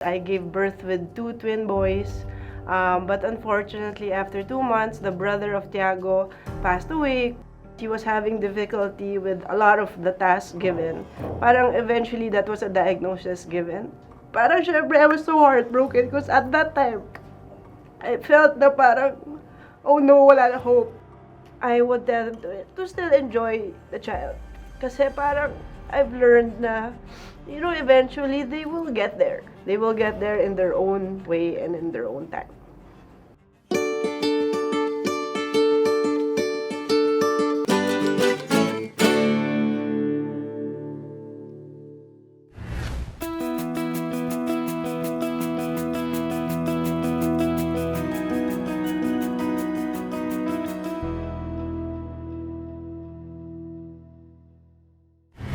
I gave birth with 2 twin boys, but unfortunately after 2 months, the brother of Tiago passed away. He was having difficulty with a lot of the tasks given. Parang eventually that was a diagnosis given. Parang syempre I was so heartbroken because at that time, I felt na parang, oh no, wala na hope. I would tell them to still enjoy the child. Kasi parang I've learned na, eventually they will get there. They will get there in their own way and in their own time.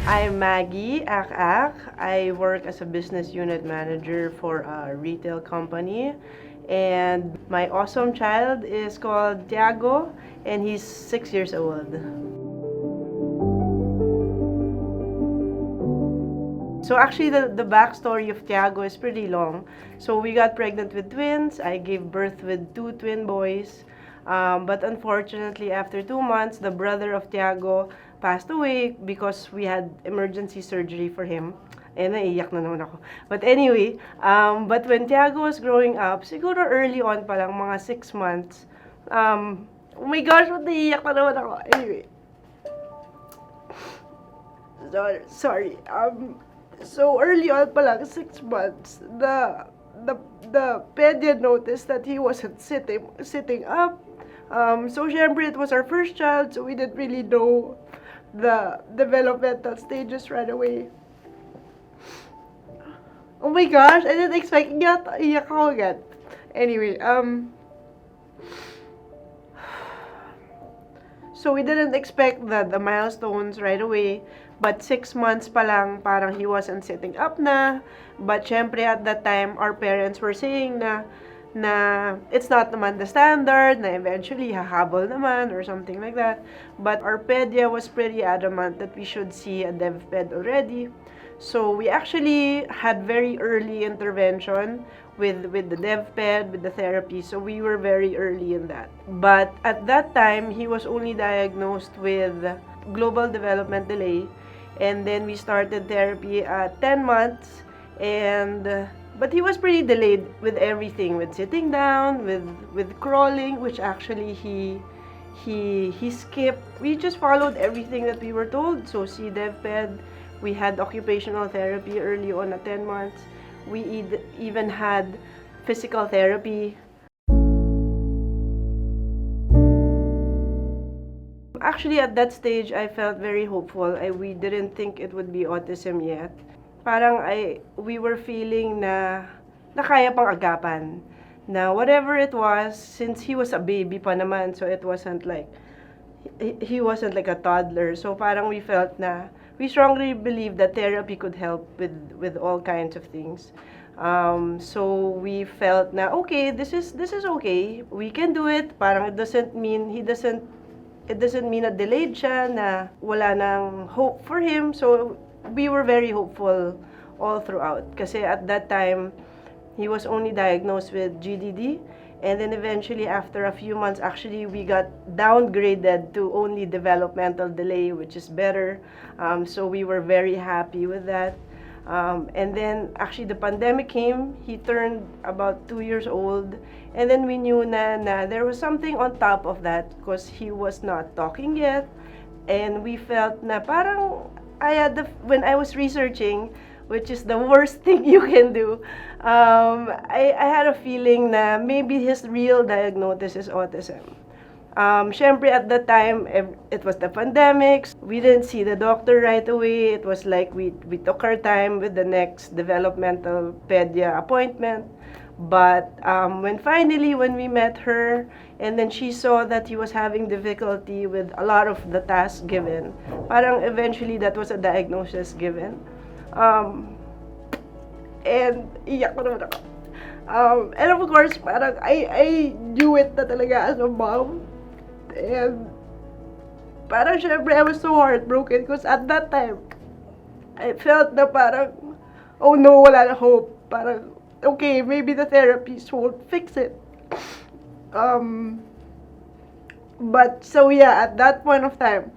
I'm Maggie, Ak. I work as a business unit manager for a retail company. And my awesome child is called Tiago, and he's 6 years old. So actually, the backstory of Tiago is pretty long. So we got pregnant with twins. I gave birth with 2 twin boys. But unfortunately, after 2 months, the brother of Tiago passed away because we had emergency surgery for him. Naiiyak na naman ako. But anyway, but when Tiago was growing up, siguro early on pa lang, mga 6 months, oh my gosh, naiiyak na naman ako. Anyway. Sorry. So early on pa lang, 6 months, the pedia noticed that he wasn't sitting up. So syempre, it was our first child, so we didn't really know the developmental stages right away. Oh my gosh, I didn't expect iyak ako agad. Anyway, so we didn't expect the milestones right away, but 6 months pa lang, parang he wasn't sitting up na. But syempre, at that time, our parents were saying na it's not naman the standard, na eventually hahabol naman or something like that. But our pedia was pretty adamant that we should see a DevPed already. So we actually had very early intervention with the DevPed, with the therapy. So we were very early in that. But at that time, he was only diagnosed with global development delay. And then we started therapy at 10 months. But he was pretty delayed with everything, with sitting down, with crawling, which actually he skipped. We just followed everything that we were told. So see DevPed, we had occupational therapy early on at 10 months. We even had physical therapy. Actually, at that stage, I felt very hopeful. We didn't think it would be autism yet. Parang we were feeling na kaya pang agapan. Na whatever it was, since he was a baby pa naman, so it wasn't like, he wasn't like a toddler. So parang we felt na, we strongly believe that therapy could help with all kinds of things. So we felt na, okay, this is okay. We can do it. Parang it doesn't mean na delayed siya, na wala nang hope for him. So we were very hopeful all throughout. Kasi at that time, he was only diagnosed with GDD. And then eventually, after a few months, actually, we got downgraded to only developmental delay, which is better. So we were very happy with that. And then, actually, the pandemic came. He turned about 2 years old. And then we knew na there was something on top of that because he was not talking yet. And we felt na parang, when I was researching, which is the worst thing you can do, I had a feeling na maybe his real diagnosis is autism. Syempre at that time, it was the pandemic. We didn't see the doctor right away. It was like we took our time with the next developmental pedia appointment. But when we met her, and then she saw that he was having difficulty with a lot of the tasks given, parang eventually that was a diagnosis given. And iyak ko naman ako. And of course, parang I knew it na talaga as a mom. And parang syempre I was so heartbroken because at that time, I felt na parang, oh no, wala na hope. Parang okay, maybe the therapies won't fix it. But so yeah, at that point of time,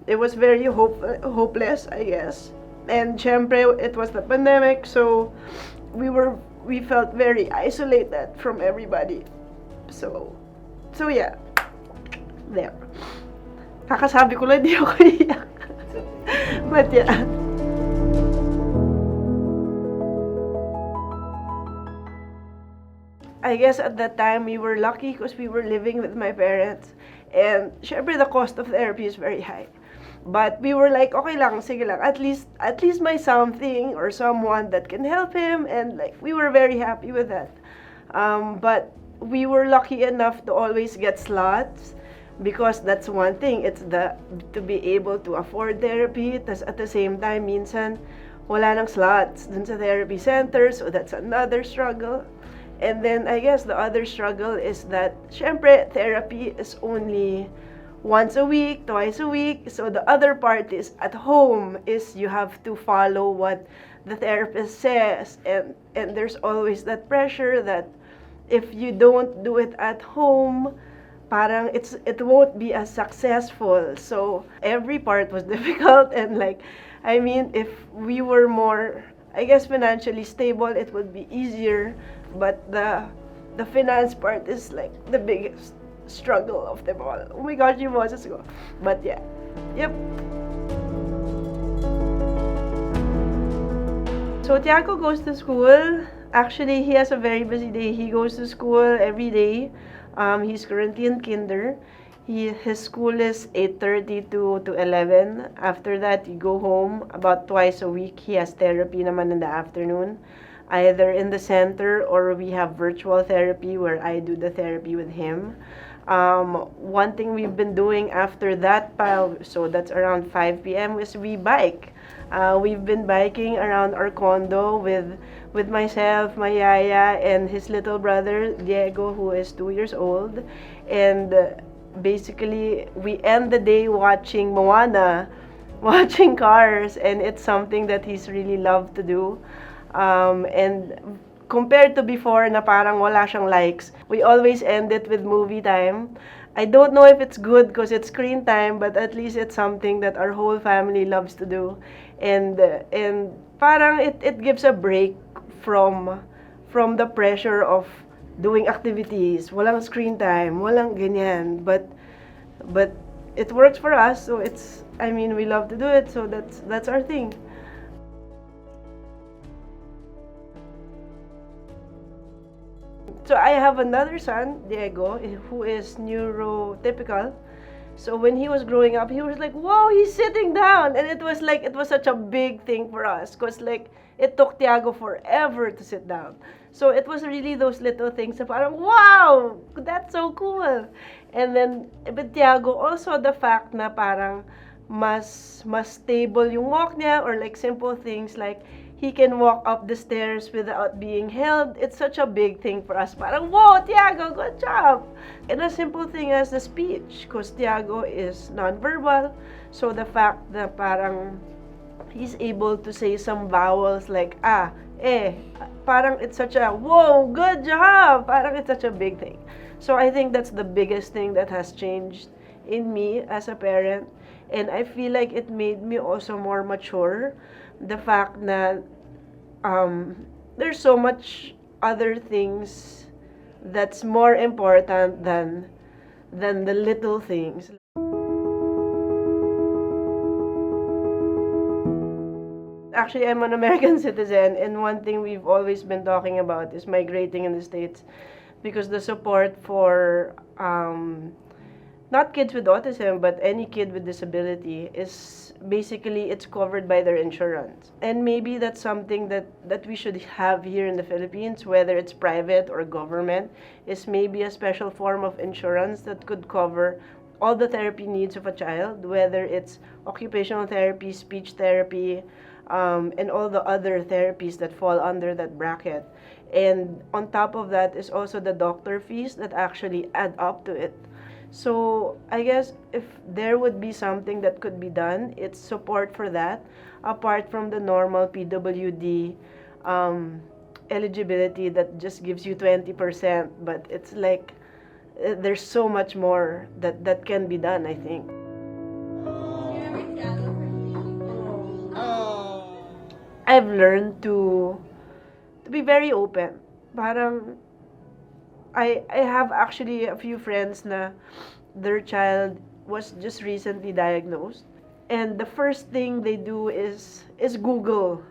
it was very hopeless, I guess. And syempre, it was the pandemic, so we felt very isolated from everybody. So yeah, there. Kakasabi ko lang, di ako iyak. But yeah. I guess at that time we were lucky because we were living with my parents. And syempre the cost of therapy is very high. But we were like, okay lang, sige lang, at least may something or someone that can help him, and like we were very happy with that. But we were lucky enough to always get slots, because that's one thing, it's to be able to afford therapy, tas at the same time, minsan, wala nang slots dun sa therapy center, so that's another struggle. And then, I guess the other struggle is that, syempre, therapy is only once a week, twice a week. So the other part is, at home, is you have to follow what the therapist says. And there's always that pressure that if you don't do it at home, parang it won't be as successful. So every part was difficult. And like, I mean, if we were more, I guess, financially stable, it would be easier. But the finance part is like the biggest struggle of them all. Oh my gosh, yung boses ko. But yeah. Yep. So Tiago goes to school. Actually, he has a very busy day. He goes to school every day. He's currently in kinder. His school is 8:30 to 11. After that, he go home about twice a week. He has therapy naman in the afternoon, either in the center or we have virtual therapy where I do the therapy with him. One thing we've been doing after that, so that's around 5 p.m., is we bike. We've been biking around our condo with myself, my yaya, and his little brother, Diego, who is 2 years old. And basically, we end the day watching Moana, watching cars, and it's something that he's really loved to do. And compared to before na parang wala siyang likes, we always end it with movie time. I don't know if it's good because it's screen time, but at least it's something that our whole family loves to do. And parang it gives a break from the pressure of doing activities. Walang screen time, walang ganyan. But it works for us, so I mean, we love to do it, so that's our thing. So I have another son, Diego, who is neurotypical. So when he was growing up, he was like, "Wow, he's sitting down," and it was such a big thing for us, because like it took Tiago forever to sit down. So it was really those little things that parang, wow, that's so cool. And then, but Tiago, also the fact na parang mas stable yung walk niya, or like simple things like he can walk up the stairs without being held. It's such a big thing for us. Parang, whoa, Tiago, good job! And a simple thing as the speech, because Tiago is nonverbal. So the fact that parang he's able to say some vowels like parang it's such a, whoa, good job! Parang it's such a big thing. So I think that's the biggest thing that has changed in me as a parent. And I feel like it made me also more mature. The fact that there's so much other things that's more important than the little things. Actually, I'm an American citizen, and one thing we've always been talking about is migrating in the States, because the support for not kids with autism, but any kid with disability is basically, it's covered by their insurance. And maybe that's something that we should have here in the Philippines, whether it's private or government, is maybe a special form of insurance that could cover all the therapy needs of a child, whether it's occupational therapy, speech therapy, and all the other therapies that fall under that bracket. And on top of that is also the doctor fees that actually add up to it. So I guess if there would be something that could be done, it's support for that, apart from the normal PWD eligibility that just gives you 20%, but it's like there's so much more that can be done, I think. I've learned to be very open. Parang I have actually a few friends na their child was just recently diagnosed, and the first thing they do is Google.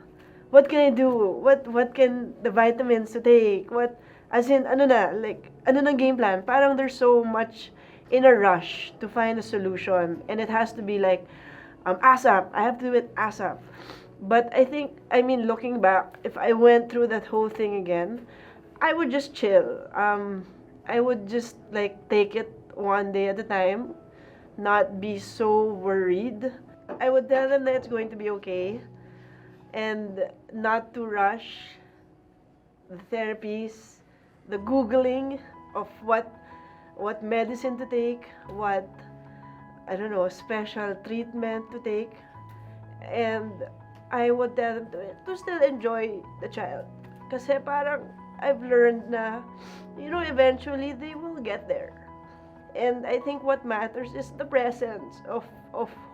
What can I do? What can the vitamins to take? What, as in ano na, like ano na game plan? Parang there's so much in a rush to find a solution, and it has to be like ASAP. I have to do it ASAP. But I think, I mean, looking back, if I went through that whole thing again, I would just chill. I would just like take it one day at a time, not be so worried. I would tell them that it's going to be okay, and not to rush the therapies, the googling of what medicine to take, what, I don't know, special treatment to take, and I would tell them to still enjoy the child. Kasi parang I've learned na, eventually they will get there. And I think what matters is the presence of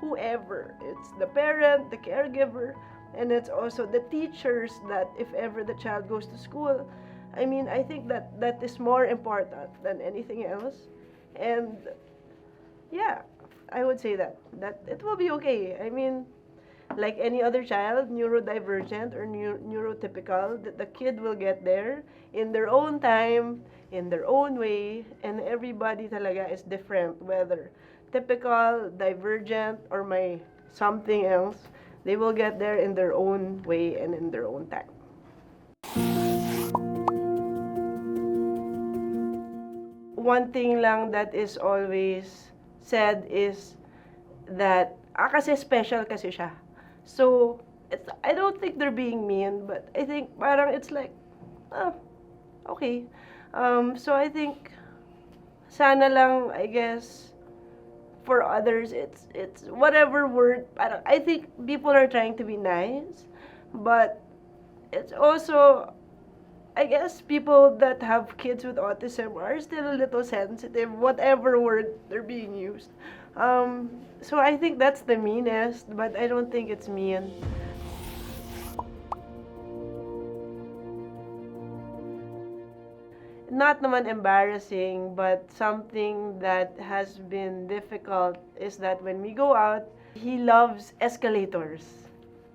whoever. It's the parent, the caregiver, and it's also the teachers that if ever the child goes to school. I mean, I think that is more important than anything else. And yeah, I would say that it will be okay. I mean, like any other child, neurodivergent or neurotypical, the kid will get there in their own time, in their own way, and everybody talaga is different, whether typical, divergent, or may something else. They will get there in their own way and in their own time. One thing lang that is always said is that, kasi special kasi siya. So, I don't think they're being mean, but I think parang it's like, okay. So I think, sana lang, I guess, for others, it's whatever word, parang, I think people are trying to be nice, but it's also, I guess, people that have kids with autism are still a little sensitive, whatever word they're being used. So I think that's the meanest, but I don't think it's mean. Not naman embarrassing, but something that has been difficult is that when we go out, he loves escalators.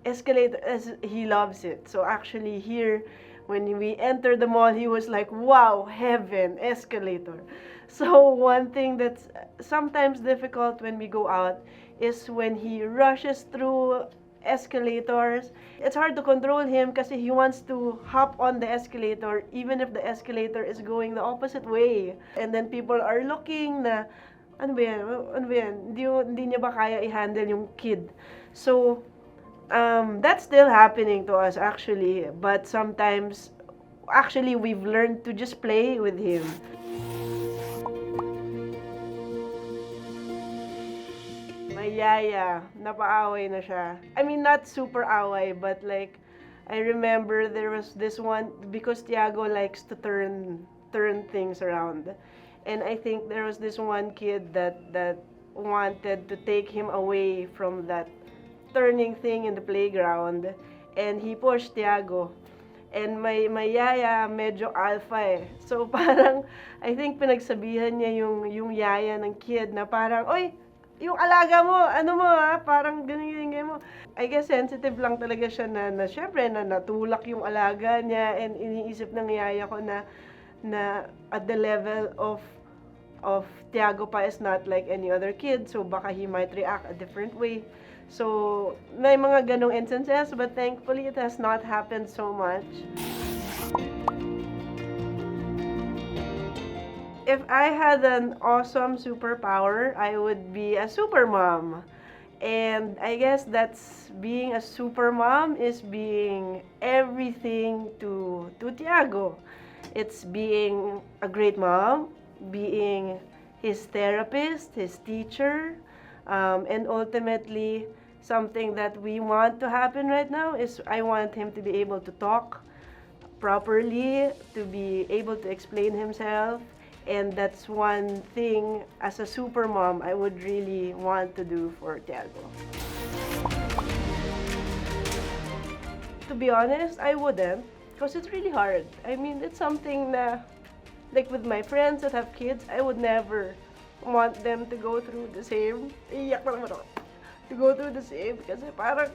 He loves it. So actually here, when we entered the mall, he was like, wow, heaven, escalator. So one thing that's sometimes difficult when we go out is when he rushes through escalators. It's hard to control him kasi he wants to hop on the escalator even if the escalator is going the opposite way. And then people are looking na, ano ba yan? Ano ba yan? Hindi niya ba kaya i-handle yung kid? So, that's still happening to us actually. But sometimes, actually, we've learned to just play with him. May yaya, napaaway na siya. I mean, not super away, but like, I remember there was this one, because Tiago likes to turn things around. And I think there was this one kid that wanted to take him away from that turning thing in the playground, and he pushed Tiago. And may yaya, medyo alpha eh. So parang, I think pinagsabihan niya yung yaya ng kid na parang, oy, yung alaga mo, ano mo ha, parang ganyan mo. I guess sensitive lang talaga siya na syempre na natulak yung alaga niya, and iniisip ng yaya ko na at the level of Tiago pa is not like any other kid, so baka he might react a different way. So, may mga ganong instances, but thankfully it has not happened so much. If I had an awesome superpower, I would be a super mom. And I guess that's being a super mom is being everything to Tiago. It's being a great mom, being his therapist, his teacher, and ultimately, something that we want to happen right now is I want him to be able to talk properly, to be able to explain himself. And that's one thing as a super mom I would really want to do for Tiago. To be honest, I wouldn't, because it's really hard. I mean, it's something na, like with my friends that have kids, I would never want them to go through the same. Iyak na naman ako. To go through the same, kasi parang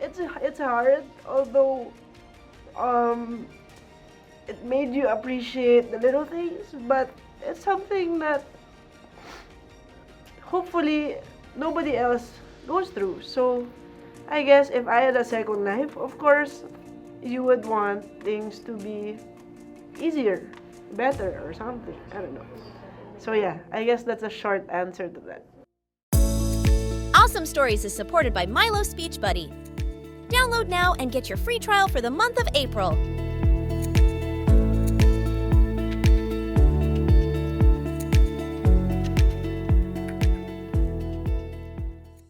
it's hard, although it made you appreciate the little things, but it's something that hopefully nobody else goes through. So I guess if I had a second life, of course, you would want things to be easier, better, or something. I don't know. So yeah, I guess that's a short answer to that. Ausome Stories is supported by Milo Speech Buddy. Download now and get your free trial for the month of April.